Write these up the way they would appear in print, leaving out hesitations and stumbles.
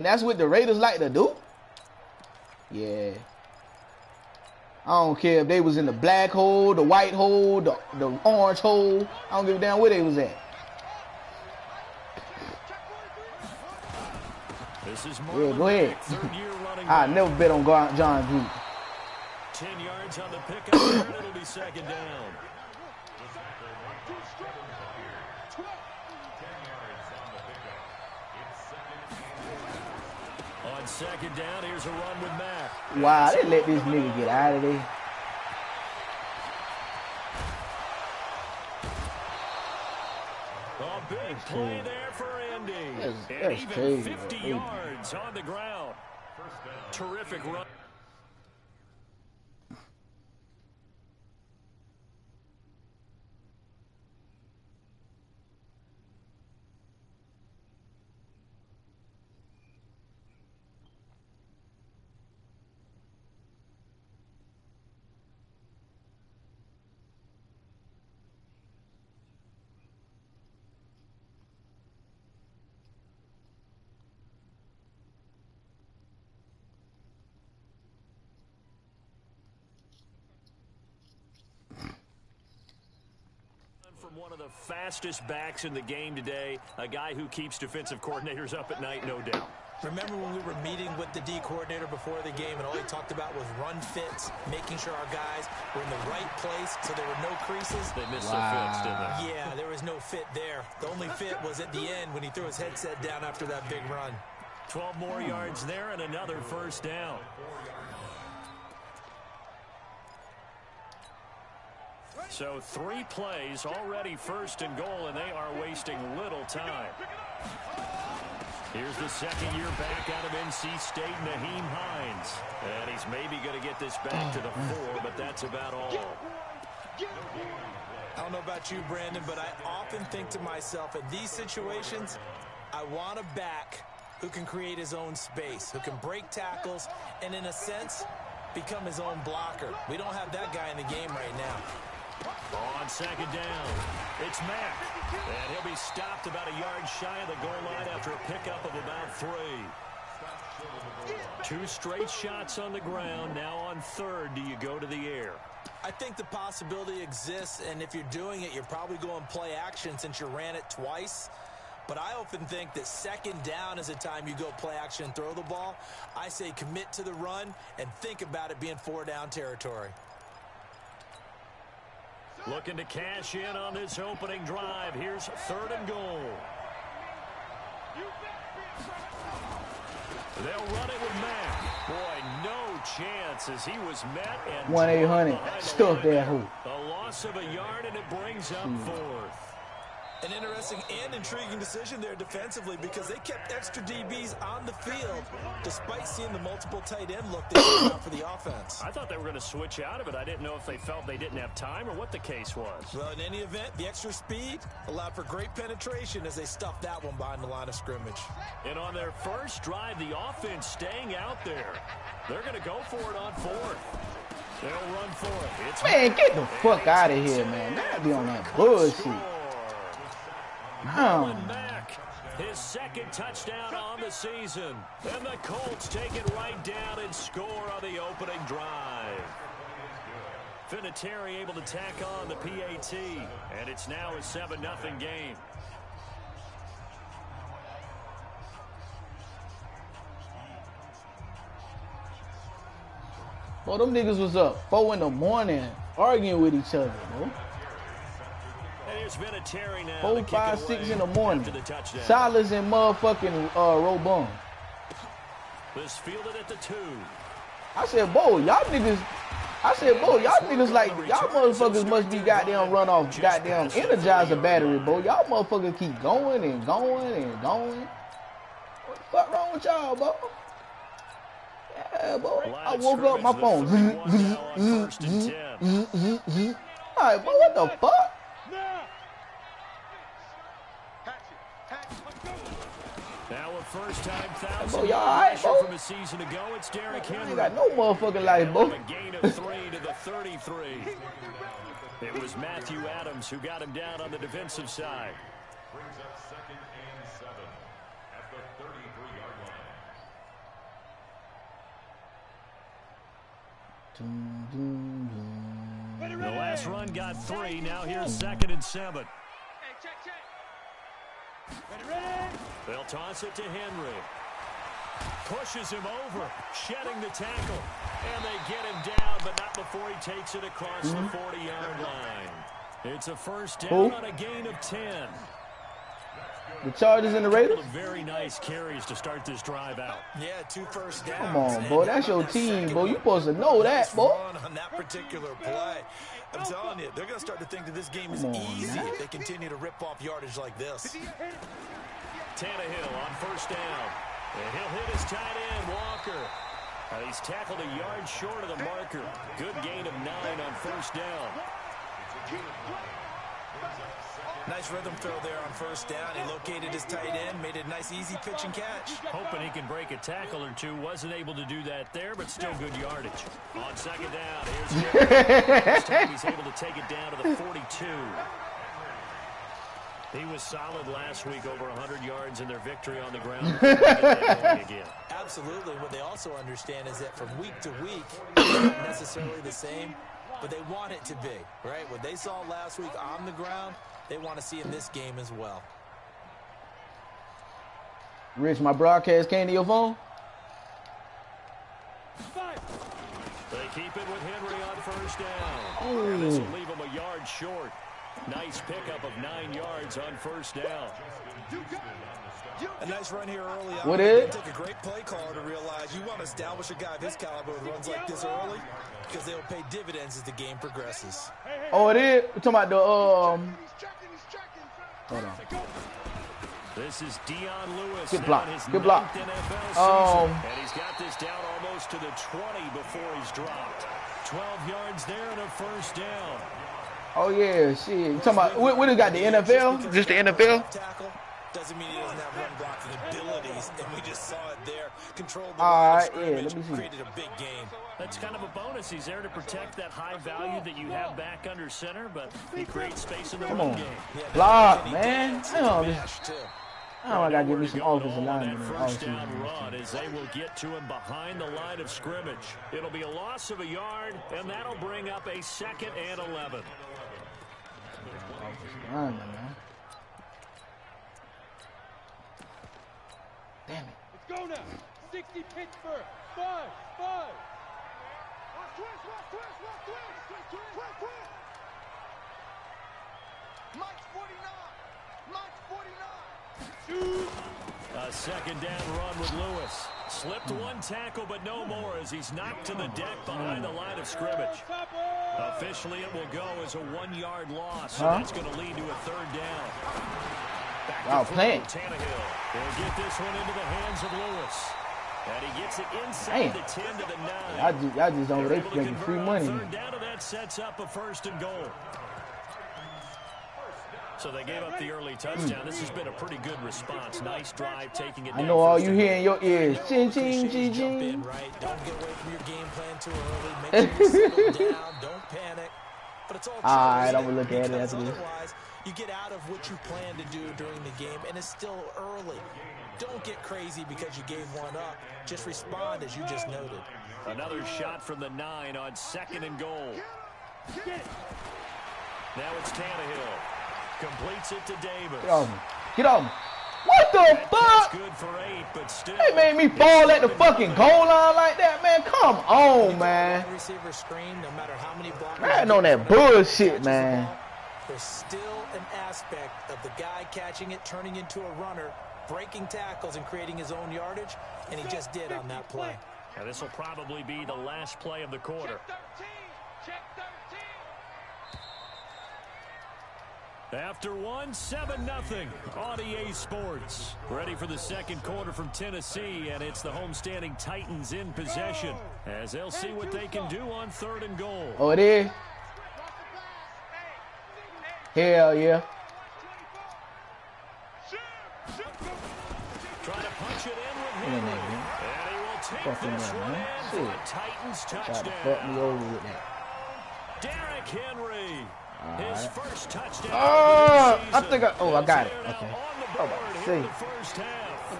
That's what the Raiders like to do? Yeah. I don't care if they was in the black hole, the white hole, the orange hole. I don't give a damn where they was at. Yeah, go ahead. I never bet on John Group. 10 yards on the pickup there, and it'll be second down. On second down, here's a run with Mack. Wow, they let this nigga get out of there. A big play there for Indy. That's even crazy. 50 yards on the ground. Terrific run. From one of the fastest backs in the game today, a guy who keeps defensive coordinators up at night, no doubt. Remember when we were meeting with the D coordinator before the game and all he talked about was run fits, making sure our guys were in the right place so there were no creases? They missed their fits, didn't they? Yeah, there was no fit there. The only fit was at the end when he threw his headset down after that big run. 12 more yards there and another first down. So 3 plays, already first and goal, and they are wasting little time. Here's the second-year back out of NC State, Naheem Hines. And he's maybe going to get this back to the 4, but that's about all. I don't know about you, Brandon, but I often think to myself, in these situations, I want a back who can create his own space, who can break tackles, and in a sense, become his own blocker. We don't have that guy in the game right now. On second down, it's Mack. And he'll be stopped about a yard shy of the goal line after a pickup of about 3. 2 straight shots on the ground. Now on third, do you go to the air? I think the possibility exists, and if you're doing it, you're probably going play action since you ran it twice. But I often think that second down is a time you go play action and throw the ball. I say commit to the run and think about it being 4-down territory. Looking to cash in on this opening drive. Here's third and goal. They'll run it with Mack. Boy, no chance as he was met. And 1-800. Stuff that hoop. A loss of a yard, and it brings up fourth. An interesting and intriguing decision there defensively because they kept extra DBs on the field despite seeing the multiple tight end look they came out for the offense. I thought they were going to switch out of it. I didn't know if they felt they didn't have time or what the case was. Well, in any event, the extra speed allowed for great penetration as they stuffed that one behind the line of scrimmage. And on their first drive, the offense staying out there. They're going to go for it on fourth. They'll run for it. It's man, get the fuck out of here, man. Gotta be on that bullshit. Mack, his second touchdown on the season. And the Colts take it right down and score on the opening drive. Vinatieri able to tack on the PAT, and it's now a 7-0 game. Well, them niggas was up 4 in the morning arguing with each other, bro. 4, 5, 6 in the morning. Silas and motherfucking Robon. This fielded at the 2. I said, boy, y'all niggas. I said, boy, y'all niggas like y'all motherfuckers must be goddamn run off goddamn Energizer battery, boy. Y'all motherfuckers keep going and going and going. What the fuck wrong with y'all, bro? Yeah, boy. I woke up, my phone. All right, boy, what the fuck? Now a first-time 1,000 y'all right, from a season ago. It's Derrick Henry. Ain't got no motherfucking life, boy. A gain of 3 to the 33. It was Matthew Adams who got him down on the defensive side. Brings up 2nd and 7 at the 33-yard line. The last run got 3. Now here's 2nd and 7. They'll toss it to Henry. Pushes him over, shedding the tackle. And they get him down, but not before he takes it across the 40-yard line. It's a first down on a gain of 10. The Chargers and the Raiders? Very nice carries to start this drive out. Yeah, 2 first downs. Come on, boy. That's your team, boy. You supposed to know that, boy. On that particular play. I'm telling you, they're going to start to think that this game is easy if they continue to rip off yardage like this. Tannehill on first down. And he'll hit his tight end, Walker. He's tackled a yard short of the marker. Good gain of 9 on first down. Nice rhythm throw there on first down. He located his tight end, made a nice easy pitch and catch. Hoping he can break a tackle or two. Wasn't able to do that there, but still good yardage. On second down, here's this time he's able to take it down to the 42. He was solid last week, over 100 yards in their victory on the ground. Again. Absolutely. What they also understand is that from week to week, it's not necessarily the same, but they want it to be, right? What they saw last week on the ground, they want to see in this game as well. Rich, my broadcast came to your phone? They keep it with Henry on first down. Oh. And this will leave him a yard short. Nice pickup of 9 yards on first down. A nice run here early on. What is? It took a great play caller to realize you want to establish a guy of his caliber with runs like this early because they'll pay dividends as the game progresses. Oh, it is? We're talking about the, hold on. This is Dion Lewis. Good block. His Good block. And he's got this down almost to the 20 before he's dropped. 12 yards there and a first down. Oh, yeah, shit. You talking about, what do you got, the NFL? Just the NFL? Doesn't mean he doesn't have run blocking abilities, and we just saw it there. Controlled the All line right, of yeah, scrimmage, let me see. created a big game. That's kind of a bonus. He's there to protect that high value that you have back under center, but he creates space in the run game. Block, man. Damn, I gotta give me some Going offensive on line. that first down run as they will get to him behind the line of scrimmage. It'll be a loss of a yard, and that'll bring up a 2nd and 11. Man. Damn it. Let's go now. 60 Pittsburgh. 5. Mike's 49. A 2nd down run with Lewis. Slipped one tackle, but no more as he's knocked to the deck behind the line of scrimmage. Officially, it will go as a 1-yard loss, so that's going to lead to a 3rd down. Wow, playing. Tannehill. They'll get this one into the hands of Lewis. And he gets it inside the 10 to the 9. Y'all just over there making free money. 3rd down, and that sets up a 1st and goal. So they gave up the early touchdown. This has been a pretty good response. Nice drive, taking it down. I know all you hear in your ears. Ching, ching, ching, Jump in, ching. right? Don't get away from your game plan too early. Make sure you settle down. Don't panic. But it's all Alright, I'm gonna look at it after this. Otherwise, you get out of what you plan to do during the game, and it's still early. Don't get crazy because you gave one up. Just respond as you just noted. Another shot from the 9 on 2nd and goal. Now it's Tannehill. Completes it to Davis. Get off me. Get off me. What the fuck? Good for 8, but still. They made me fall at the fucking goal line like that, man. Come on, man. Receiver screen, no matter how many blockers. Man, on that bullshit, man. There's still an aspect of the guy catching it, turning into a runner, breaking tackles and creating his own yardage, and he just did on that play. And this will probably be the last play of the quarter. Check 13. After 7-0 on EA Sports. Ready for the 2nd quarter from Tennessee, and it's the homestanding Titans in possession as they'll see what they can do on 3rd and goal. Oh, it is? Hell yeah. Trying to punch it in with Henry. And he will take this one in for a Titans Try to fuck me touchdown. over with that. Derrick Henry. His first touchdown. I think I got it. Okay. Oh, I see. I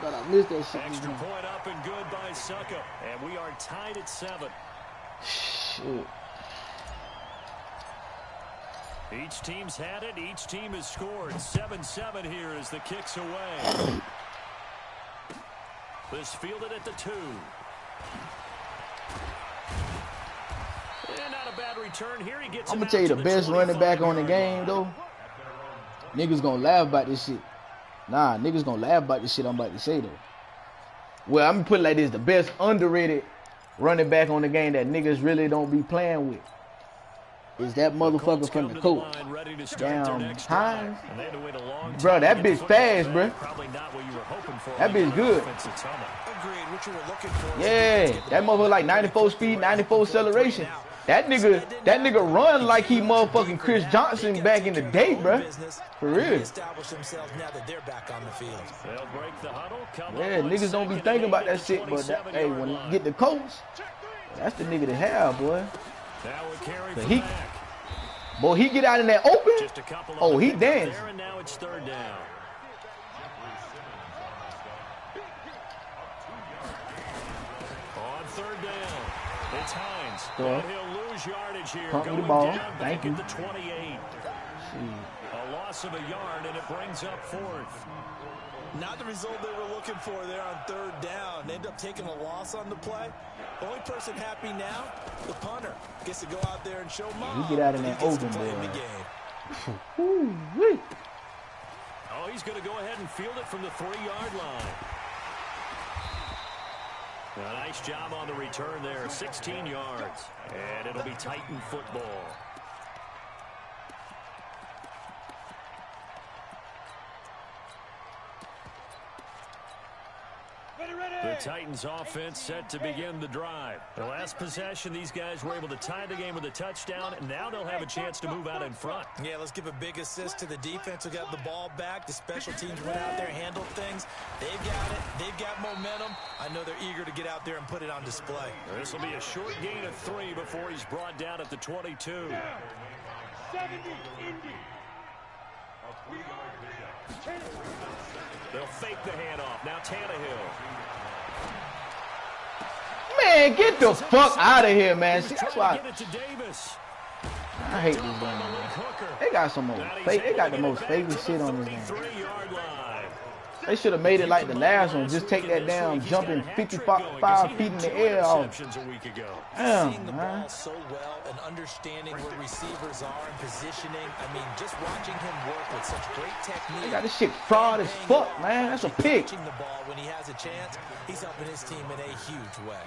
thought I missed that shit. Extra point up and good by Suckup. And we are tied at 7. Shit. Shit. Each team's had it. Each team has scored. 7-7 here as the kick's away. This fielded at the 2. And not a bad return here. He gets I'm gonna tell you the best running back on the game though. Niggas gonna laugh about this shit. Nah, niggas gonna laugh about this shit I'm about to say though. Well, I'm gonna put it like this: the best underrated running back on the game that niggas really don't be playing with is that motherfucker from the Colts. Damn Hines. Bro, that bitch fast, bro. That bitch good. Yeah, that motherfucker like 94 speed, 94 acceleration. That nigga run like he motherfucking Chris Johnson back in the day, bro. For real. Yeah, niggas don't be thinking about that shit, but that, hey, when you get the Colts, that's the nigga to have, boy. But he get out in that open. Oh, he dance. Now it's 3rd down. On 3rd down, it's Hines. And he'll lose yardage here. Pump me the ball. Thank you. The 28. A loss of a yard, and it brings up 4th. Not the result they were looking for there on 3rd down. They end up taking a loss on the play. Only person happy now, the punter. Gets to go out there and show mom. You get out in that open, boy. Oh, he's going to go ahead and field it from the 3-yard line. A nice job on the return there, 16 yards. And it'll be Titan football. The Titans offense set to begin the drive. The last possession, these guys were able to tie the game with a touchdown, and now they'll have a chance to move out in front. Yeah, let's give a big assist to the defense who got the ball back. The special teams went out there, handled things. They've got it. They've got momentum. I know they're eager to get out there and put it on display. This will be a short gain of 3 before he's brought down at the 22. 70, Indy. They'll fake the handoff. Now Tannehill. Man, get the fuck out of here, man. See, that's why I hate this game, man. They got some more fake. They got the most favorite shit on this game. They should have made it like the last one. Just take that down, jumping 55 feet in the air off. Damn, seeing the man. ball so well and understanding where receivers are and positioning. I mean, just watching him work with such great technique. They got this shit fraud as fuck, man. That's a pick. The ball when he has a chance, he's helping his team in a huge way.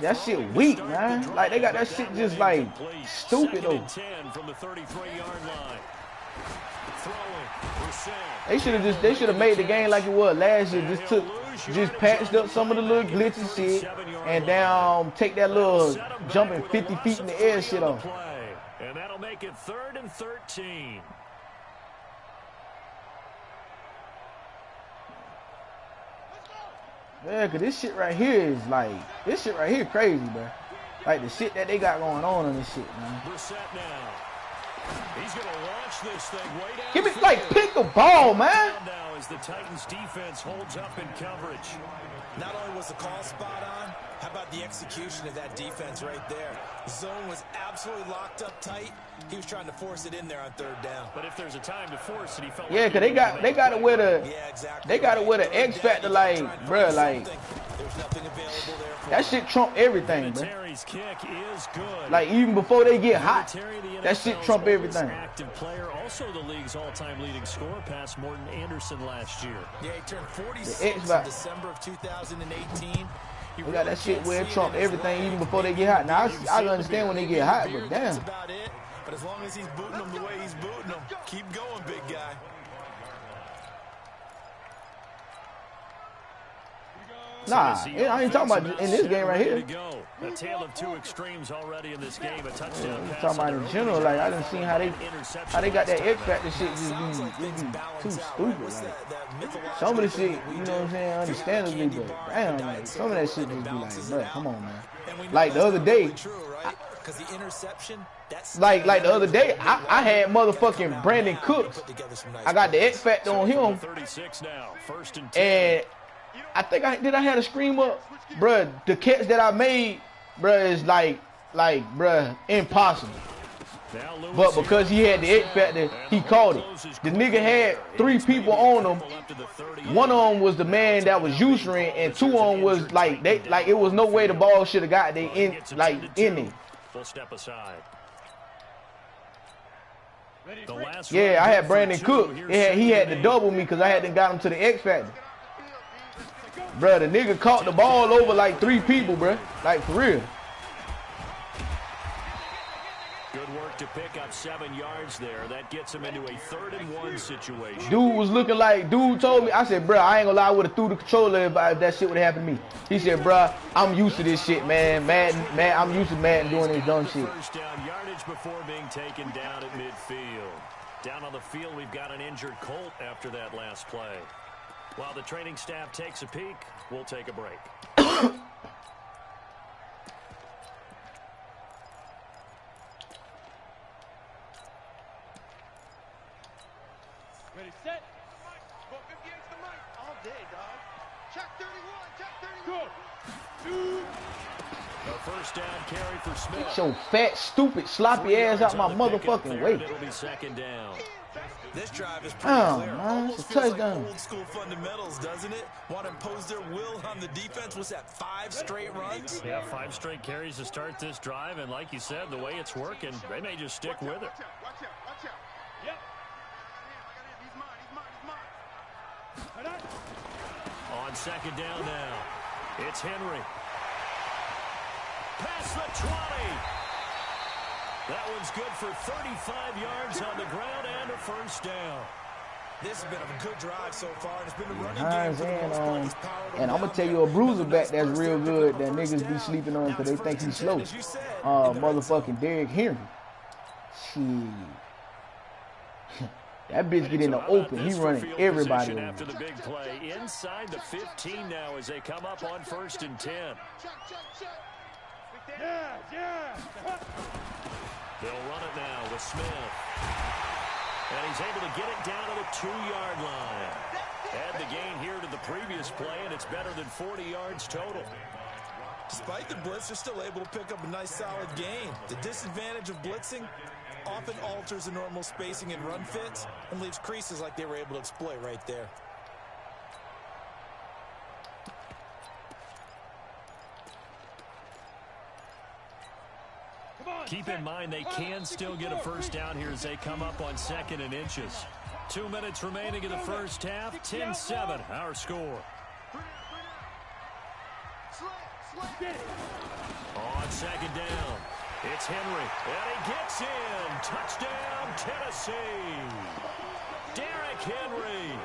That shit weak, man. Like they got that shit just like stupid though. 10 from the 33-yard line. They should have made the game like it was last year. Just patched up some of the little glitchy shit and down take that little jumping 50 feet in the air shit off. And that'll make it 3rd and 13. Yeah, cause this shit right here is like, this shit right here crazy, bro. Like the shit that they got going on this shit, man. Brissett now. He's gonna launch this thing way down. Give me, like, pick the ball, man. Now as the Titans defense holds up in coverage. Not only was the call spot on, how about the execution of that defense right there? Zone was absolutely locked up tight. He was trying to force it in there on 3rd down. But if there's a time to force it, he felt yeah, like cause they got it with a they got it with an X factor, like, bruh, like There's nothing available there for that shit trump everything, bro. Terry's kick is good. Like even before they get hot, that shit trump everything. Active player, also the league's all-time leading scorer, past Morton Anderson last year. Yeah, he turned 46 The in X factor. December of 2018. They got that shit where it trump everything even before they get hot. Now I understand when they get hot, but damn. That's about it. But as long as he's booting them the way he's booting them, keep going, big guy. Nah, I ain't talking about in this game right here. A tale of two extremes already in this game. A touchdown I'm pass talking about in general. Like I done seen how they got that X factor shit just be too stupid. Like some of the shit, you know what I'm saying, understandably, but damn, like some of that shit just be like, bro, come on, man. Like the other day, like the other day, I had motherfucking Brandon Cooks. I got the X factor on him, and I think I had a scream up, bruh. The catch that I made, bruh, is like like, bruh, impossible. But because he had the X factor, he caught it. The nigga had 3 people on him. One of them was the man that was usuring, and 2 of them was like it was no way the ball should have got they in it. We'll step aside. Yeah, I had Brandon Cook. He had to double me because I hadn't got him to the X factor. Bruh, the nigga caught the ball over like 3 people, bruh. Like, for real. Good work to pick up 7 yards there. That gets him into a 3rd and 1 situation. Dude was looking like, dude told me, I said, bruh, I ain't gonna lie, I would have threw the controller if that shit would have happened to me. He said, bruh, I'm used to this shit, man. I'm used to Madden doing this dumb shit. First down yardage before being taken down at midfield. Down on the field, we've got an injured Colt after that last play. While the training staff takes a peek, we'll take a break. Ready, set. Go 50 against the mic. All day, dog. Check 31. Check 31. Go. 2. A first down carry for Smith. Get your fat, stupid, sloppy ass out my motherfucking way. It'll be 2nd down. This drive is pretty clear. Man, Almost it's a feels touchdown. like old school fundamentals, doesn't it? Want to impose their will on the defense. What's that, 5 straight runs? Yeah, 5 straight carries to start this drive, and like you said, the way it's working, they may just stick with it. Watch out. Watch out. Watch out. Yep. He's mine. He's mine. He's mine. On 2nd down now, it's Henry. Past the 20. That one's good for 35 yards on the ground and a first down. This has been a good drive so far. It's been a running game Hines for the most part. and He's powered them I'm gonna down tell you a bruiser back that's real good that niggas be sleeping on because they think he's slow. Motherfucking Derrick Henry. Shit. That bitch get in the open. He running everybody over. After the big play inside the 15 now as they come up on 1st and 10. Yeah. They'll run it now with Smith. And he's able to get it down to the 2-yard line. Add the gain here to the previous play, and it's better than 40 yards total. Despite the blitz, they're still able to pick up a nice solid gain. The disadvantage of blitzing often alters the normal spacing and run fits and leaves creases like they were able to exploit right there. Keep in mind they can still get a first down here as they come up on 2nd and inches. 2 minutes remaining in the first half. 10-7 our score. On 2nd down, it's Henry, and he gets in. Touchdown, Tennessee. Derrick Henry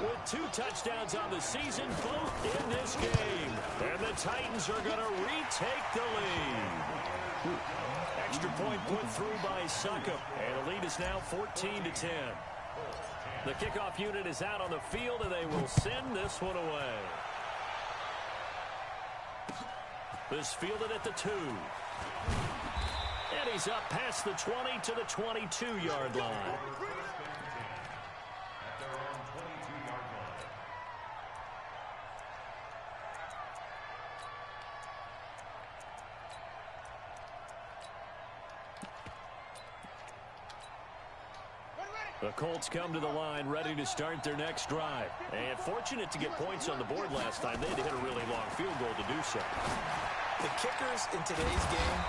with 2 touchdowns on the season, both in this game. And the Titans are going to retake the lead. Extra point put through by Succop, and the lead is now 14-10. The kickoff unit is out on the field, and they will send this one away. This fielded at the 2. And he's up past the 20 to the 22-yard line. The Colts come to the line ready to start their next drive. And fortunate to get points on the board last time. They had to hit a really long field goal to do so. The kickers in today's game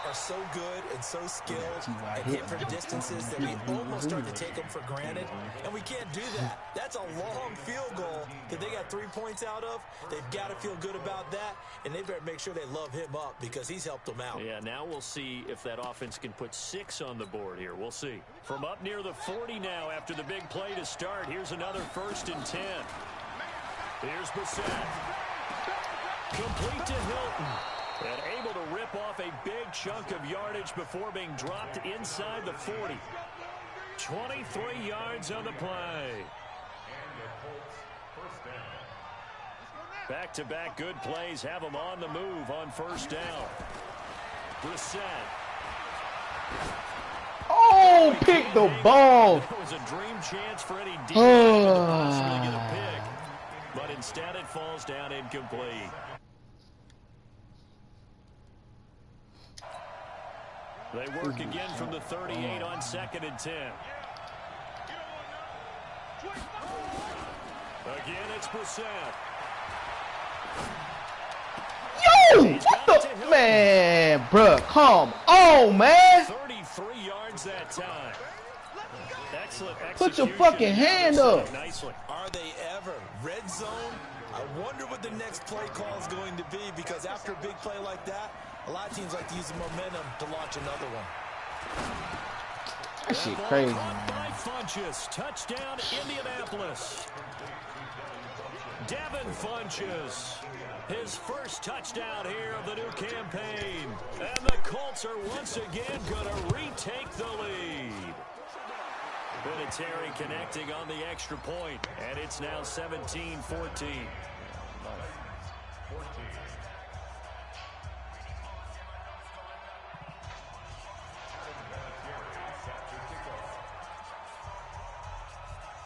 are so good and so skilled and hit for distances that we almost start to take them for granted, and we can't do that. That's a long field goal that they got 3 points out of. They've got to feel good about that, and they better make sure they love him up because he's helped them out. Yeah, now we'll see if that offense can put 6 on the board here. We'll see. From up near the 40 now after the big play to start, here's another 1st and 10. Here's Bissett. Complete to Hilton. And able to rip off a big chunk of yardage before being dropped inside the 40. 23 yards on the play. Back-to-back good plays have them on the move on 1st down. Brissett. Oh, pick the ball. It was a dream chance for any defense to possibly get a pick. But instead it falls down incomplete. They work again from the 38 on 2nd and 10. Again, it's Brissett. Yo! What the? Man, bruh, come on, man. 33 yards that time. Excellent execution. Put your fucking hand up. Nicely. Are they ever? Red zone? I wonder what the next play call is going to be, because after a big play like that, a lot of teams like to use the momentum to launch another one. That shit crazy. By Funchess. Touchdown, Indianapolis. Devin Funchess. His first touchdown here of the new campaign. And the Colts are once again going to retake the lead. Vinatieri connecting on the extra point, and it's now 17-14.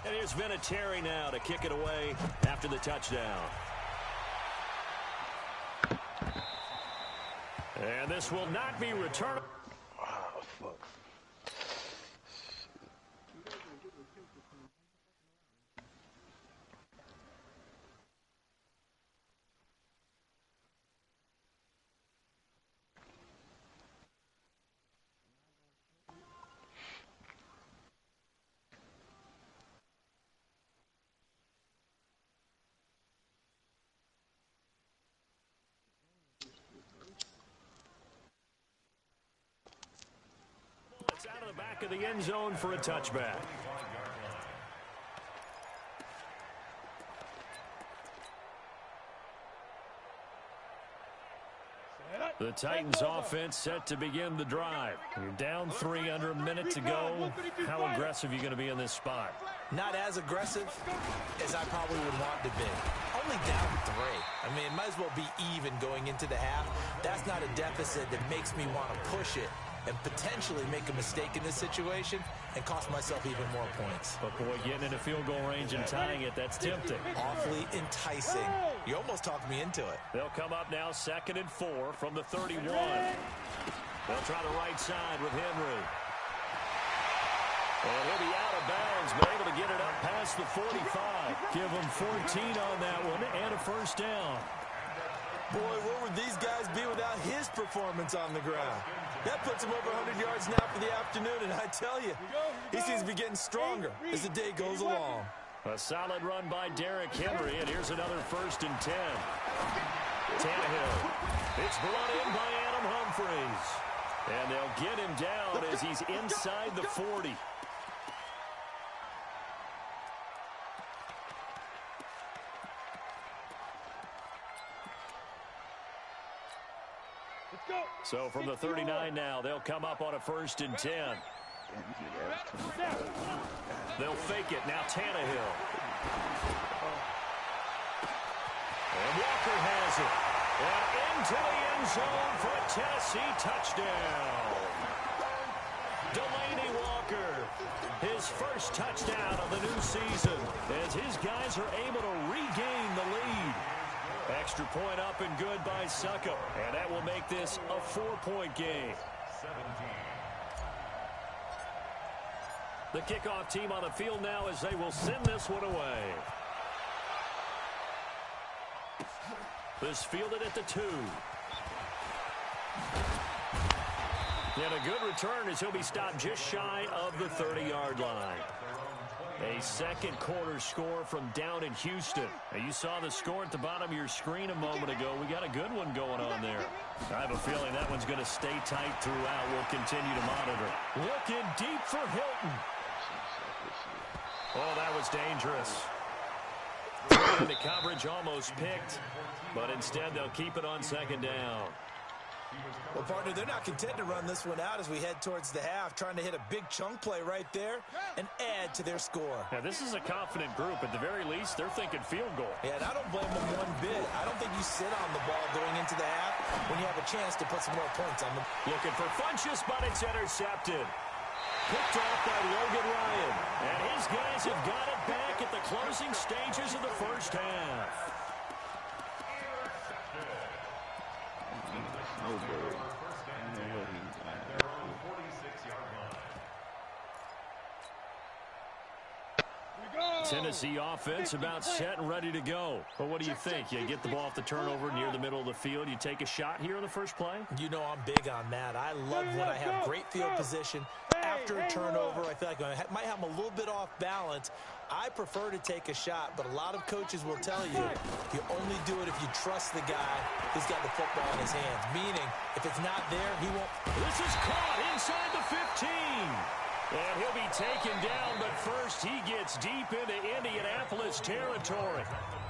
And here's Vinatieri now to kick it away after the touchdown. And this will not be returned. Wow, fuck. It's out of the back of the end zone for a touchback. The Titans offense set to begin the drive. You're down 3 under a minute to go. How aggressive are you going to be in this spot? Not as aggressive as I probably would want to be. Only down 3. I mean, it might as well be even going into the half. That's not a deficit that makes me want to push it and potentially make a mistake in this situation and cost myself even more points. But, boy, getting into field goal range and tying it, that's tempting. Awfully enticing. You almost talked me into it. They'll come up now 2nd and 4 from the 31. They'll try the right side with Henry. And he'll be out of bounds, but able to get it up past the 45. Give him 14 on that one and a first down. Boy, where would these guys be without his performance on the ground? That puts him over 100 yards now for the afternoon, and I tell you, he seems to be getting stronger as the day goes along. A solid run by Derrick Henry, and here's another 1st and 10. Tannehill. It's brought in by Adam Humphries. And they'll get him down as he's inside the 40. So from the 39 now, they'll come up on a 1st and 10. They'll fake it. Now Tannehill. And Walker has it. And into the end zone for a Tennessee touchdown. Delaney Walker, his first touchdown of the new season, as his guys are able to regain the lead. Extra point up and good by Succop. And that will make this a 4-point game. The kickoff team on the field now as they will send this one away. This fielded at the 2. And a good return as he'll be stopped just shy of the 30-yard line. A second quarter score from down in Houston. Now, you saw the score at the bottom of your screen a moment ago. We got a good one going on there. I have a feeling that one's going to stay tight throughout. We'll continue to monitor. Looking deep for Hilton. Oh, that was dangerous. The coverage almost picked, but instead they'll keep it on 2nd down. Well, partner, they're not content to run this one out as we head towards the half, trying to hit a big chunk play right there and add to their score. Now, this is a confident group. At the very least, they're thinking field goal. Yeah, and I don't blame them one bit. I don't think you sit on the ball going into the half when you have a chance to put some more points on them. Looking for Funchess, but it's intercepted. Picked off by Logan Ryan. And his guys have got it back at the closing stages of the first half. Tennessee offense about set and ready to go. But what do you think? You get the ball off the turnover near the middle of the field. You take a shot here in the first play? You know I'm big on that. I love when I have great field position. After a turnover, I feel like I might have them a little bit off balance. I prefer to take a shot, but a lot of coaches will tell you only do it if you trust the guy who's got the football in his hands. Meaning, if it's not there, he won't. This is caught inside the 15. And he'll be taken down, but first he gets deep into Indianapolis territory.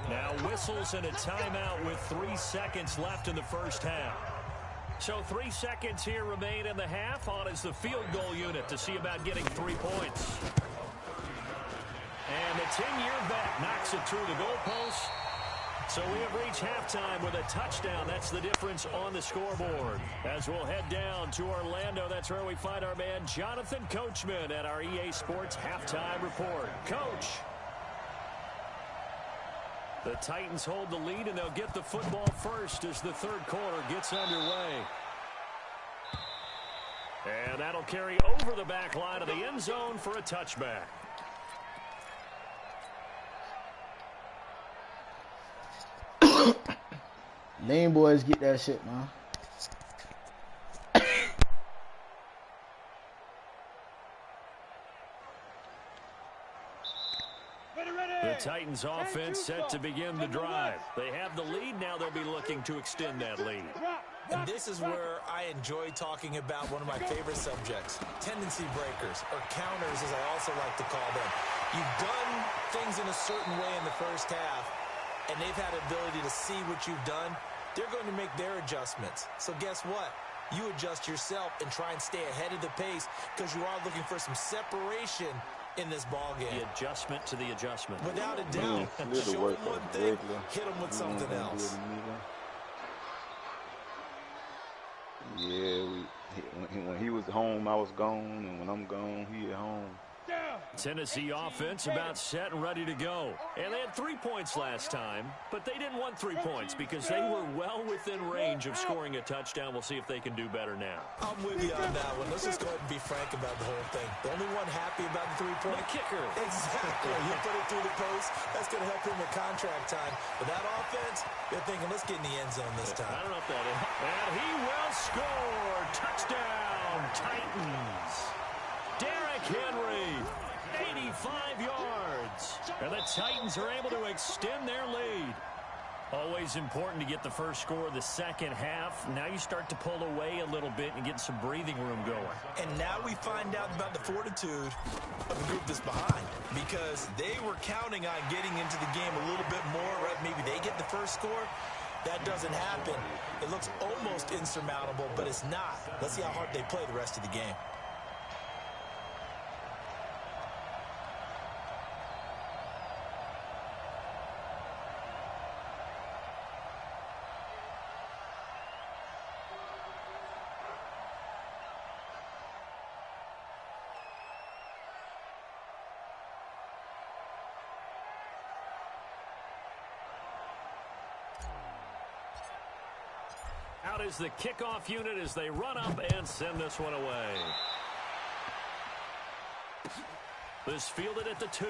Now whistles and a timeout with 3 seconds left in the first half. So 3 seconds here remain in the half. On is the field goal unit to see about getting 3 points. And the 10-year vet knocks it through the goalpost. So we have reached halftime with a touchdown. That's the difference on the scoreboard. As we'll head down to Orlando, that's where we find our man Jonathan Coachman at our EA Sports Halftime Report. Coach. The Titans hold the lead, and they'll get the football first as the third quarter gets underway. And that'll carry over the back line of the end zone for a touchback. Lane boys get that shit, man. The Titans offense set to begin the drive. They have the lead. Now they'll be looking to extend that lead. And this is where I enjoy talking about one of my favorite subjects, tendency breakers, or counters as I also like to call them. You've done things in a certain way in the first half, and they've had ability to see what you've done. They're going to make their adjustments. So guess what? You adjust yourself and try and stay ahead of the pace because you are looking for some separation in this ball game. The adjustment to the adjustment. Without a doubt. Show them one thing, hit them with something else. Yeah, when he was home, I was gone, and when I'm gone, he at home. Tennessee offense about set and ready to go. And they had 3 points last time, but they didn't want 3 points because they were well within range of scoring a touchdown. We'll see if they can do better now. I'm with you on that one. Let's just go ahead and be frank about the whole thing. The only one happy about the 3-point kicker. Exactly. You put it through the post. That's going to help him with contract time. But that offense, they're thinking, let's get in the end zone this time. I don't know if that is. And he will score. Touchdown, Titans. Derrick Henry. 85 yards. And the Titans are able to extend their lead. Always important to get the first score of the second half. Now you start to pull away a little bit and get some breathing room going. And now we find out about the fortitude of the group that's behind. Because they were counting on getting into the game a little bit more, right? Maybe they get the first score. That doesn't happen. It looks almost insurmountable, but it's not. Let's see how hard they play the rest of the game. Out is the kickoff unit as they run up and send this one away. This fielded at the 2.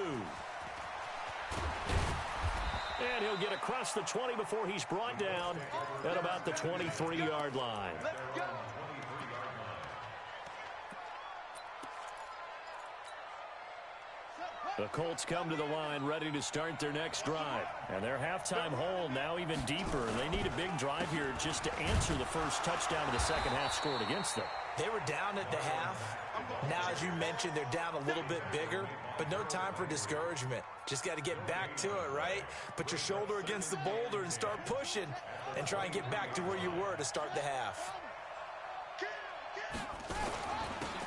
And he'll get across the 20 before he's brought down at about the 23-yard line. The Colts come to the line ready to start their next drive. And their halftime hole now even deeper. They need a big drive here just to answer the first touchdown of the second half scored against them. They were down at the half. Now, as you mentioned, they're down a little bit bigger, but no time for discouragement. Just got to get back to it, right? Put your shoulder against the boulder and start pushing and try and get back to where you were to start the half.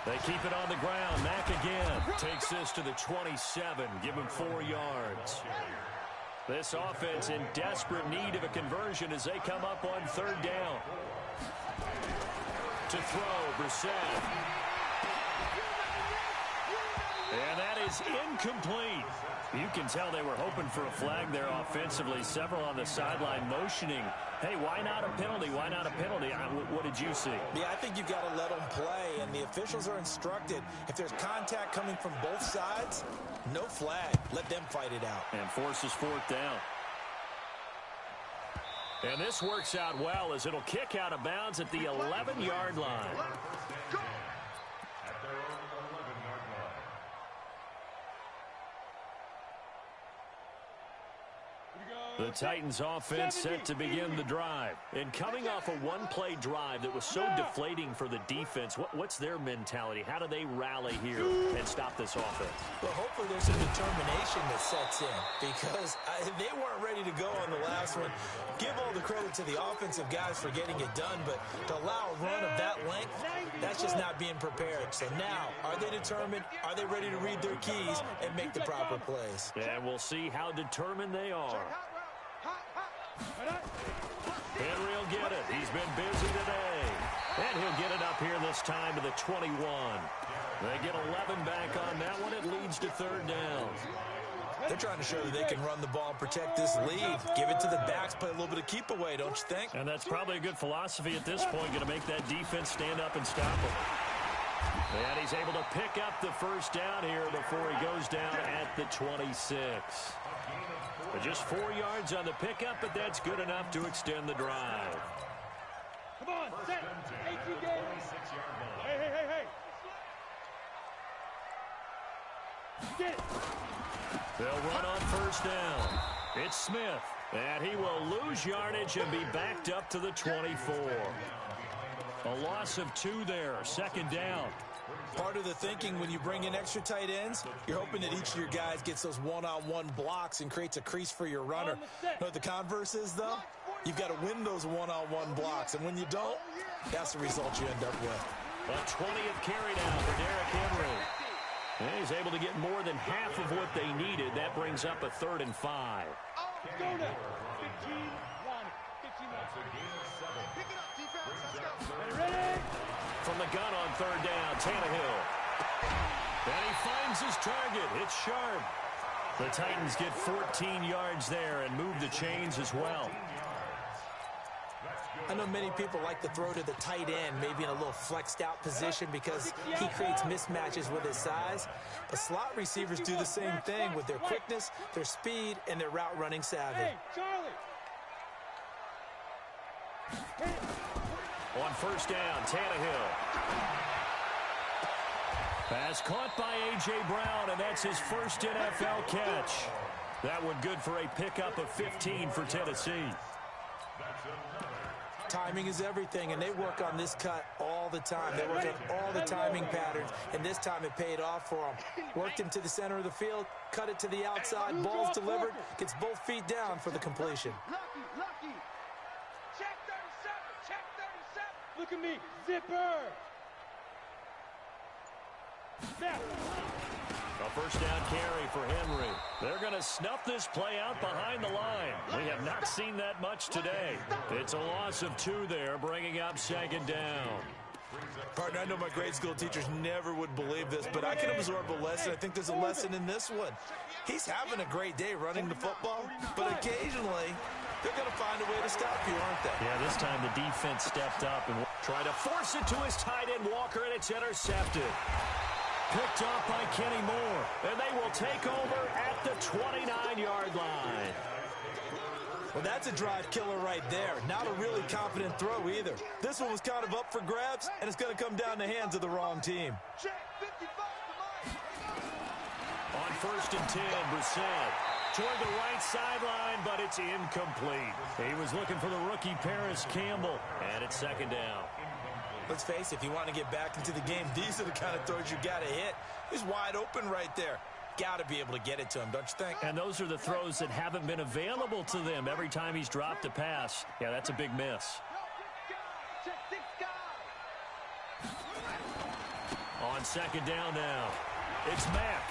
They keep it on the ground. Mack again takes this to the 27. Give him 4 yards. This offense in desperate need of a conversion as they come up on third down. To throw, Brissett. And that is incomplete. You can tell they were hoping for a flag there offensively. Several on the sideline motioning, hey, why not a penalty? Why not a penalty? What did you see? Yeah, I think you've got to let them play, and the officials are instructed. If there's contact coming from both sides, no flag. Let them fight it out. And forces fourth down. And this works out well as it'll kick out of bounds at the 11-yard line. The Titans offense set to begin the drive. And coming off a one-play drive that was so deflating for the defense, what's their mentality? How do they rally here and stop this offense? Well, hopefully there's some determination that sets in because they weren't ready to go on the last one. Give all the credit to the offensive guys for getting it done, but to allow a run of that length, that's just not being prepared. So now, are they determined? Are they ready to read their keys and make the proper plays? And we'll see how determined they are. Henry will get it. He's been busy today. And he'll get it up here this time to the 21. They get 11 back on that one. It leads to third down. They're trying to show that they can run the ball and protect this lead. Give it to the backs, play a little bit of keep away, don't you think? And that's probably a good philosophy at this point, going to make that defense stand up and stop him. And he's able to pick up the first down here before he goes down at the 26. But just 4 yards on the pickup, but that's good enough to extend the drive. Come on, set. 18 games. Hey. Get it. They'll run on first down. It's Smith, and he will lose yardage and be backed up to the 24. A loss of 2 there, second down. Part of the thinking when you bring in extra tight ends, you're hoping that each of your guys gets those one-on-one blocks and creates a crease for your runner. You know what the converse is, though? You've got to win those one-on-one blocks, and when you don't, that's the result you end up with. A 20th carry down for Derrick Henry. And he's able to get more than half of what they needed. That brings up a 3rd and 5. Go now. 15-1. 15-1. Pick it up, defense. Let's go. Ready? From the gun on third down, Tannehill. And he finds his target. It's sharp. The Titans get 14 yards there and move the chains as well. I know many people like to throw to the tight end, maybe in a little flexed out position because he creates mismatches with his size. But slot receivers do the same thing with their quickness, their speed, and their route running savvy. Hey, Charlie. On first down, Tannehill. Pass caught by A.J. Brown, and that's his first NFL catch. That one good for a pickup of 15 for Tennessee. Timing is everything, and they work on this cut all the time. They work on all the timing patterns, and this time it paid off for them. Worked him to the center of the field, cut it to the outside, ball's delivered, gets both feet down for the completion. Lucky. Check 37. Look at me. Zipper. Snap. A first down carry for Henry. They're going to snuff this play out behind the line. We have not seen that much today. It's a loss of 2 there, bringing up second down. Partner, I know my grade school teachers never would believe this, but I can absorb a lesson. I think there's a lesson in this one. He's having a great day running the football, but occasionally they're going to find a way to stop you, aren't they? Yeah, this time the defense stepped up and tried to force it to his tight end, Walker, and it's intercepted. Picked off by Kenny Moore, and they will take over at the 29-yard line. Well, that's a drive killer right there. Not a really confident throw either. This one was kind of up for grabs, and it's going to come down the hands of the wrong team. On first and 10, Brissett toward the right sideline, but it's incomplete. He was looking for the rookie Paris Campbell, and it's second down. Let's face it, if you want to get back into the game, these are the kind of throws you got to hit. He's wide open right there. Got to be able to get it to him, don't you think? And those are the throws that haven't been available to them every time he's dropped a pass. Yeah, that's a big miss. On second down now, it's Mack.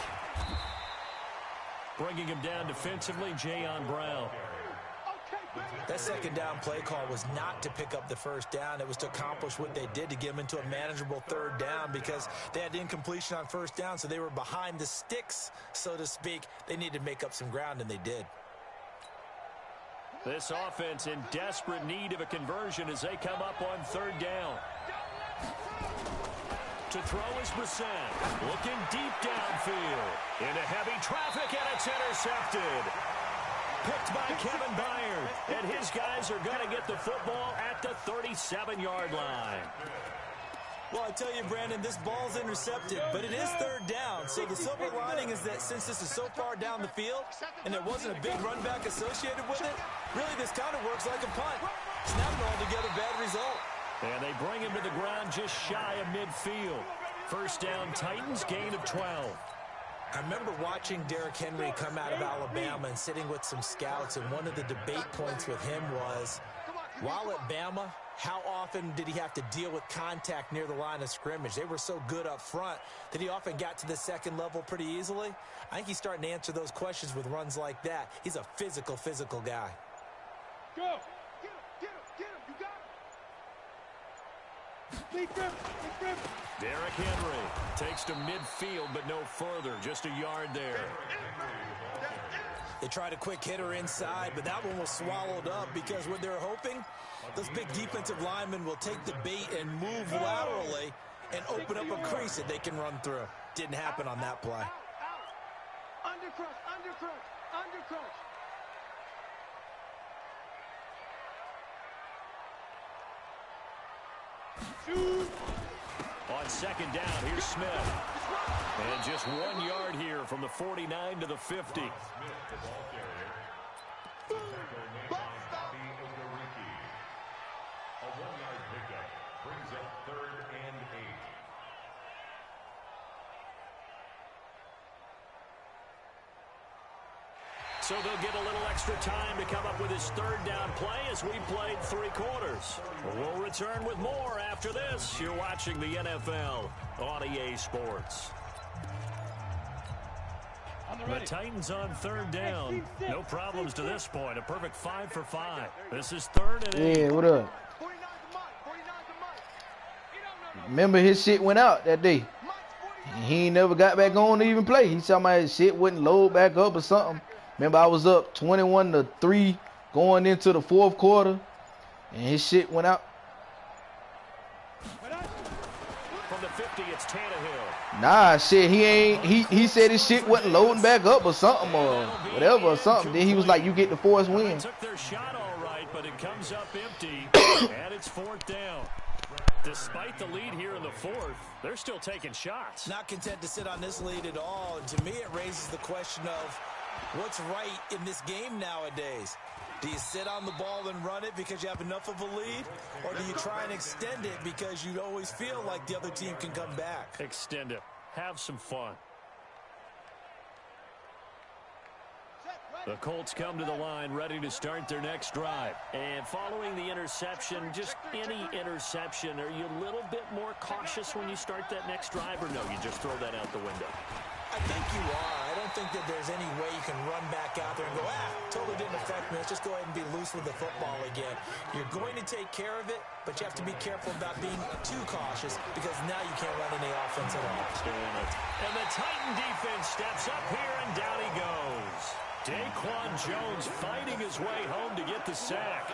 Bringing him down defensively, Jayon Brown. That second down play call was not to pick up the first down. It was to accomplish what they did to get them into a manageable third down because they had incompletion on first down, so they were behind the sticks, so to speak. They needed to make up some ground, and they did. This offense in desperate need of a conversion as they come up on third down. To throw is Brissett, looking deep downfield. Into heavy traffic, and it's intercepted. Picked by Kevin Byard, and his guys are going to get the football at the 37-yard line. Well, I tell you, Brandon, this ball's intercepted, but it is third down. So the silver lining is that since this is so far down the field and there wasn't a big run back associated with it, really this kind of works like a punt. It's not an altogether bad result. And they bring him to the ground just shy of midfield. First down, Titans, gain of 12. I remember watching Derrick Henry come out of Alabama and sitting with some scouts, and one of the debate points with him was, while at Bama, how often did he have to deal with contact near the line of scrimmage? They were so good up front that he often got to the second level pretty easily. I think he's starting to answer those questions with runs like that. He's a physical guy. Go! Get him! You got him! Lead grip! Derrick Henry takes to midfield, but no further. Just a yard there. They tried a quick hitter inside, but that one was swallowed up because what they're hoping, those big defensive linemen will take the bait and move laterally and open up a crease that they can run through. Didn't happen on that play. Undercrush! Shoot! On second down, here's Smith. And just 1 yard here from the 49 to the 50. So they'll get a little extra time to come up with his third down play as we played 3 quarters. We'll return with more after this. You're watching the NFL on EA Sports. The Titans on third down. No problems to this point. A perfect 5 for 5. This is 3rd and 8. Yeah, what up? Remember his shit went out that day. He ain't never got back on to even play. He saw my shit wouldn't load back up or something. Remember, I was up 21-3 going into the 4th quarter, and his shit went out. From the 50, it's Tannehill. Nah, shit, he said his shit wasn't loading back up or something or whatever or something. Then he was like, you get the force win. Took their shot all right, but it comes up empty, and it's 4th down. Despite the lead here in the 4th, they're still taking shots. Not content to sit on this lead at all. And to me, it raises the question of, what's right in this game nowadays? Do you sit on the ball and run it because you have enough of a lead? Or do you try and extend it because you always feel like the other team can come back? Extend it. Have some fun. The Colts come to the line ready to start their next drive. And following the interception, just any interception, are you a little bit more cautious when you start that next drive, or no, you just throw that out the window? I think you are. I don't think that there's any way you can run back out there and go, totally didn't affect me. Let's just go ahead and be loose with the football again. You're going to take care of it, but you have to be careful about being too cautious because now you can't run any offense at all. And the Titan defense steps up here, and down he goes. Daquan Jones fighting his way home to get the sack.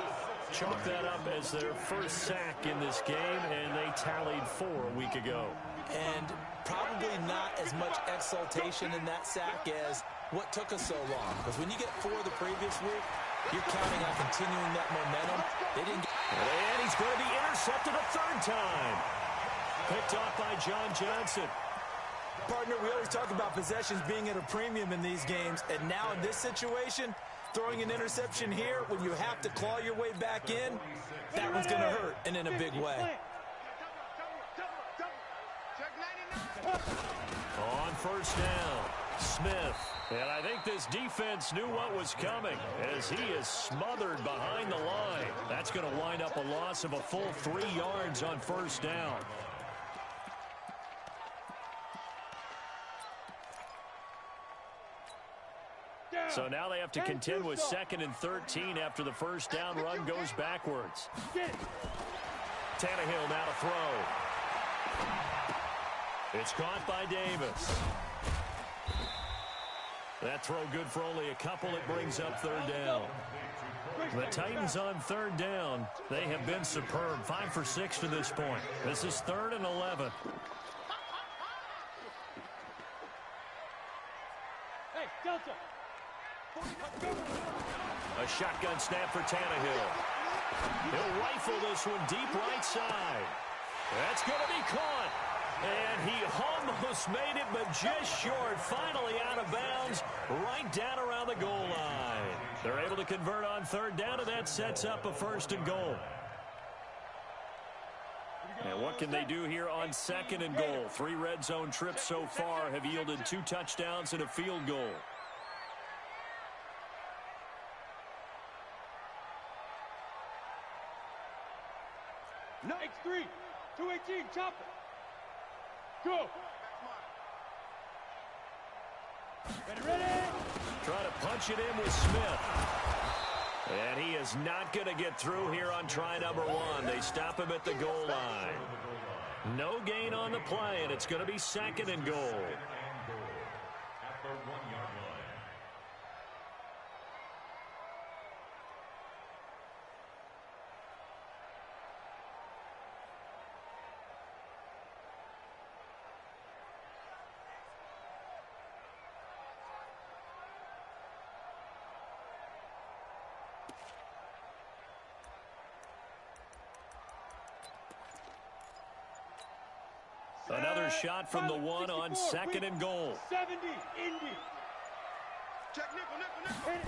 Chalk that up as their first sack in this game, and they tallied 4 a week ago. And probably not as much exultation in that sack as what took us so long. Because when you get 4 the previous week, you're counting on continuing that momentum. They didn't get... And he's going to be intercepted a 3rd time. Picked off by John Johnson. Partner, we always talk about possessions being at a premium in these games. And now in this situation, throwing an interception here when you have to claw your way back in, that one's going to hurt, and in a big way. On first down, Smith. And I think this defense knew what was coming as he is smothered behind the line. That's going to wind up a loss of a full 3 yards on first down. So now they have to contend with 2nd and 13 after the first down run goes backwards. Tannehill now to throw. It's caught by Davis. That throw good for only a couple. It brings up 3rd down. The Titans on 3rd down. They have been superb. 5 for 6 to this point. This is 3rd and 11. Hey, Delta. A shotgun snap for Tannehill. He'll rifle this one deep right side. That's going to be caught. And he almost made it, but just short. Finally out of bounds, right down around the goal line. They're able to convert on 3rd down, and that sets up a 1st and goal. And what can they do here on 2nd and goal? 3 red zone trips so far have yielded 2 touchdowns and a field goal. No, X3, 218, chop it. Go. Ready. Try to punch it in with Smith. And he is not going to get through here on try number 1. They stop him at the goal line. No gain on the play, and it's going to be 2nd and goal. Another shot from the 1 on 2nd and goal. 70, Indy. Check nickel.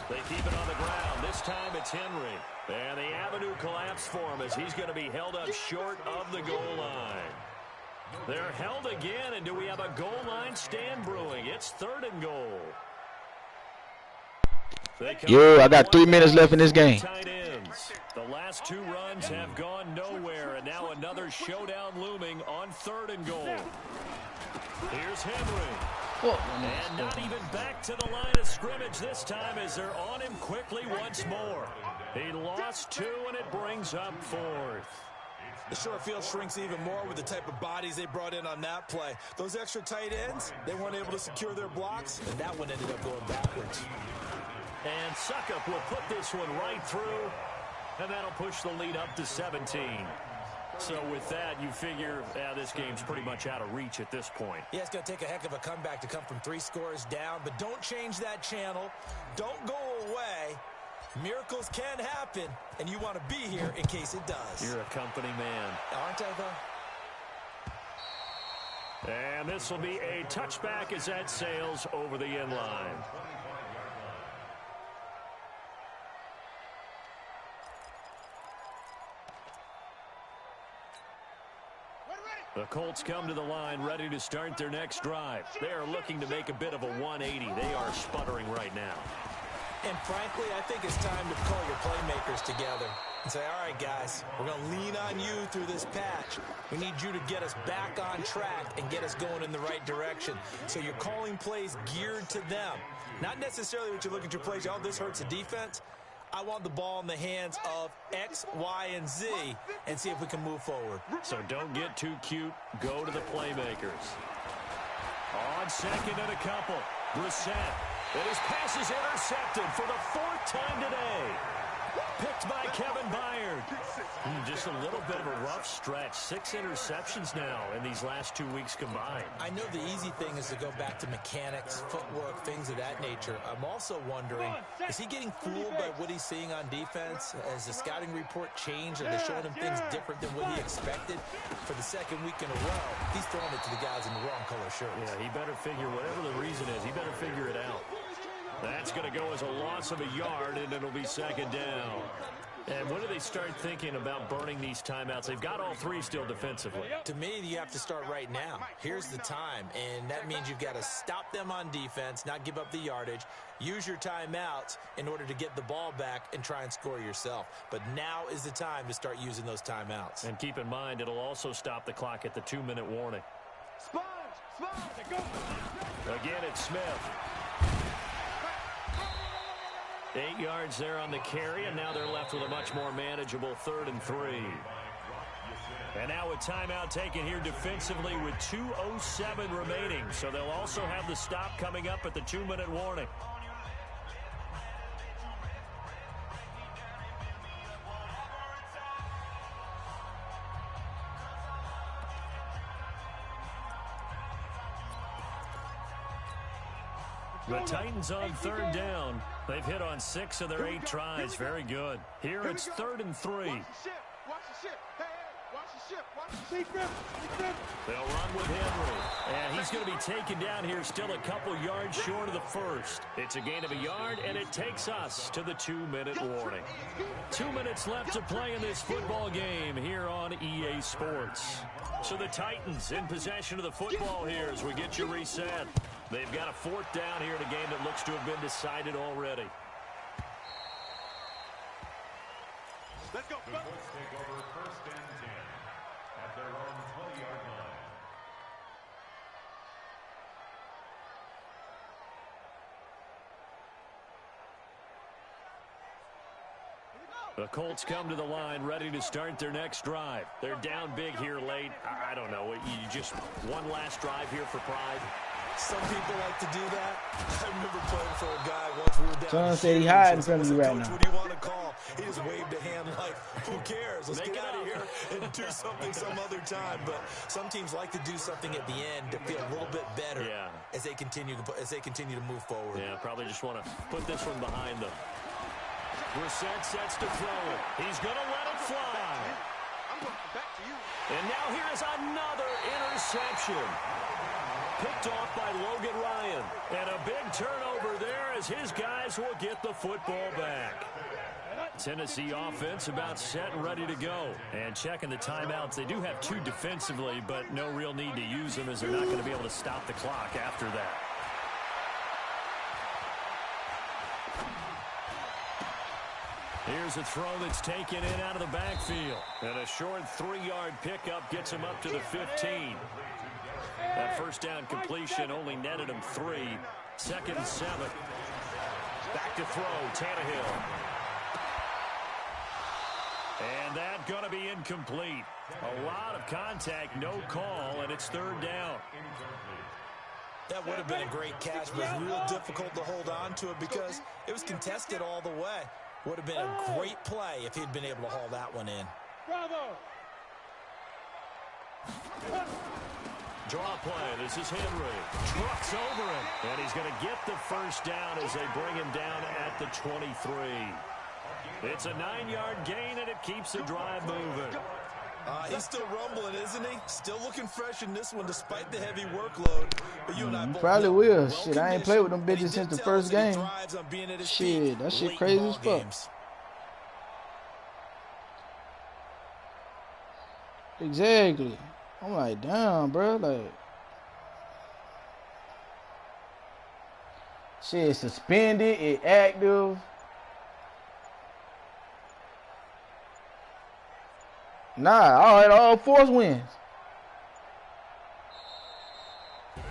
They keep it on the ground. This time it's Henry. And the avenue collapsed for him as he's going to be held up short of the goal line. They're held again, and do we have a goal line stand brewing? It's 3rd and goal. Yo, I got 3 minutes left in this game. The last 2 runs have gone nowhere, and now another showdown looming on 3rd and goal. Here's Henry. And not even back to the line of scrimmage this time as they're on him quickly once more. He lost 2, and it brings up 4th. The short field shrinks even more with the type of bodies they brought in on that play. Those extra tight ends, they weren't able to secure their blocks, and that one ended up going backwards. And Suckup will put this one right through, and that'll push the lead up to 17. So with that, you figure this game's pretty much out of reach at this point. Yeah, it's going to take a heck of a comeback to come from 3 scores down, but don't change that channel. Don't go away. Miracles can happen, and you want to be here in case it does. You're a company man. Aren't I, though? And this will be a touchback as that sails over the end line. The Colts come to the line ready to start their next drive. They are looking to make a bit of a 180. They are sputtering right now. And frankly, I think it's time to call your playmakers together and say, all right, guys, we're going to lean on you through this patch. We need you to get us back on track and get us going in the right direction. So you're calling plays geared to them. Not necessarily what you look at your plays, oh, this hurts the defense. I want the ball in the hands of X, Y, and Z and see if we can move forward. So don't get too cute. Go to the playmakers. On 2nd and a couple, Brissett. And his pass is intercepted for the 4th time today. Picked by Kevin Byard. Just a little bit of a rough stretch. 6 interceptions now in these last 2 weeks combined. I know the easy thing is to go back to mechanics, footwork, things of that nature. I'm also wondering, is he getting fooled by what he's seeing on defense? Has the scouting report changed? Are they showing him things different than what he expected? For the 2nd week in a row, he's throwing it to the guys in the wrong color shirts. Yeah, he better figure, whatever the reason is, he better figure it out. That's going to go as a loss of a yard, and it'll be 2nd down. And when do they start thinking about burning these timeouts? They've got all 3 still defensively. To me, you have to start right now. Here's the time, and that means you've got to stop them on defense, not give up the yardage, use your timeouts in order to get the ball back and try and score yourself. But now is the time to start using those timeouts. And keep in mind, it'll also stop the clock at the 2-minute warning. Sponge, go. Again, it's Smith. 8 yards there on the carry, and now they're left with a much more manageable 3rd and 3. And now a timeout taken here defensively with 2:07 remaining. So they'll also have the stop coming up at the 2-minute warning. The Titans on 3rd down. They've hit on 6 of their 8 tries. Very good. Here it's 3rd and 3. Watch the ship. Hey, watch the ship. Watch the ship. They'll run with Henry. And he's going to be taken down here still a couple yards short of the first. It's a gain of a yard, and it takes us to the 2-minute warning. 2 minutes left to play in this football game here on EA Sports. So the Titans in possession of the football here as we get you reset. They've got a 4th down here in a game that looks to have been decided already. Let's go. The Colts take over 1st and 10 at their own 20-yard line. The Colts come to the line ready to start their next drive. They're down big here late. I don't know. You just one last drive here for pride. Some people like to do that. I remember playing for a guy once we were down. Someone said he hiding from you right Coach, now. what do you want to call? He just waved a hand like, who cares? Let's get out of here and do something some other time. But some teams like to do something at the end to feel a little bit better as they continue to move forward. Yeah, probably just want to put this one behind them. Brissett sets to throw it. He's going to let it fly. I'm going back to you. And now here's another interception. Picked off by Logan Ryan. And a big turnover there as his guys will get the football back. Tennessee offense about set and ready to go. And checking the timeouts. They do have 2 defensively, but no real need to use them as they're not going to be able to stop the clock after that. Here's a throw that's taken in out of the backfield. And a short 3-yard pickup gets him up to the 15. That first down completion only netted him 3. 2nd and 7. Back to throw, Tannehill. And that going to be incomplete. A lot of contact, no call, and it's 3rd down. That would have been a great catch, but it was real difficult to hold on to it because it was contested all the way. Would have been a great play if he'd been able to haul that one in. Bravo. Draw play. This is Henry. Trucks over him. And he's going to get the first down as they bring him down at the 23. It's a 9-yard gain, and it keeps the drive moving. He's still rumbling, isn't he? Still looking fresh in this one despite the heavy workload. But you and I both probably know, will. well Shit, I ain't played with them bitches since the first game. Shit, that shit crazy as fuck. Exactly. I'm like, damn, bro. Like, shit, suspended, it active. Nah, all right, all force wins.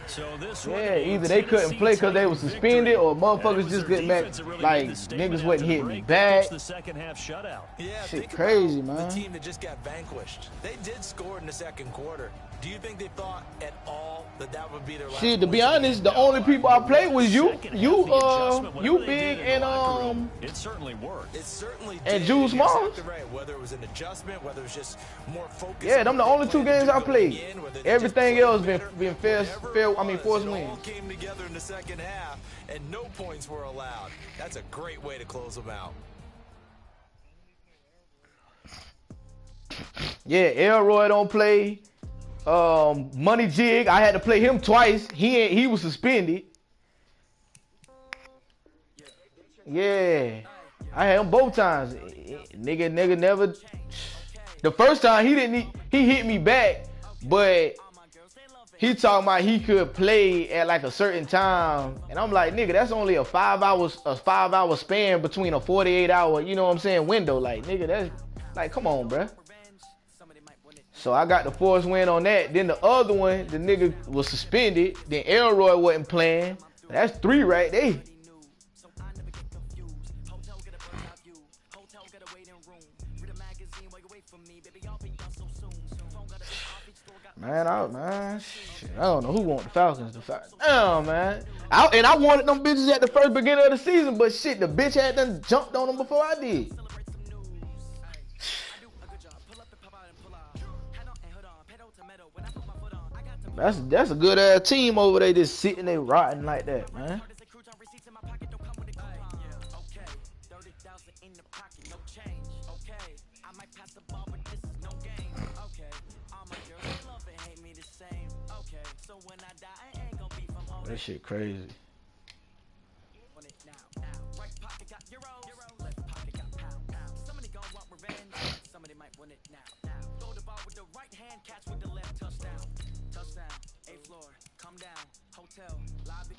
So this either they couldn't play because they were suspended, or motherfuckers just get back. Like, niggas wouldn't hit me back. The second half shutout. Yeah, shit crazy, man. The team that just got vanquished. They did score in the second quarter. Do you think they thought at all that that would be their last? Shit, to be honest, the only people I played was you big, and it certainly worked. It certainly and did. Juice Small. Right. Whether it was an adjustment, whether it was just more focus. Yeah, them the only 2 games I played. Everything else been forced wins. All came together in the second half, and no points were allowed. That's a great way to close them out. Yeah, Elroy don't play. Money Jig, I had to play him twice. He was suspended. Yeah, I had him both times. Nigga never. The first time he hit me back, but he talking about he could play at like a certain time, and I'm like, nigga, that's only a 5 hour span between a 48-hour, you know what I'm saying, window. Like, nigga, that's like, come on, bruh. So I got the force win on that. Then the other one, the nigga was suspended. Then Elroy wasn't playing. That's 3 right there. Man, shit, I don't know who want the Falcons to fight. Damn, man. I wanted them bitches at the first beginning of the season, but shit, the bitch had done jumped on them before I did. That's a good ass team over there just sitting there rotting like that, man. That shit crazy. Touchdown, 8th floor, come down, hotel, lobby.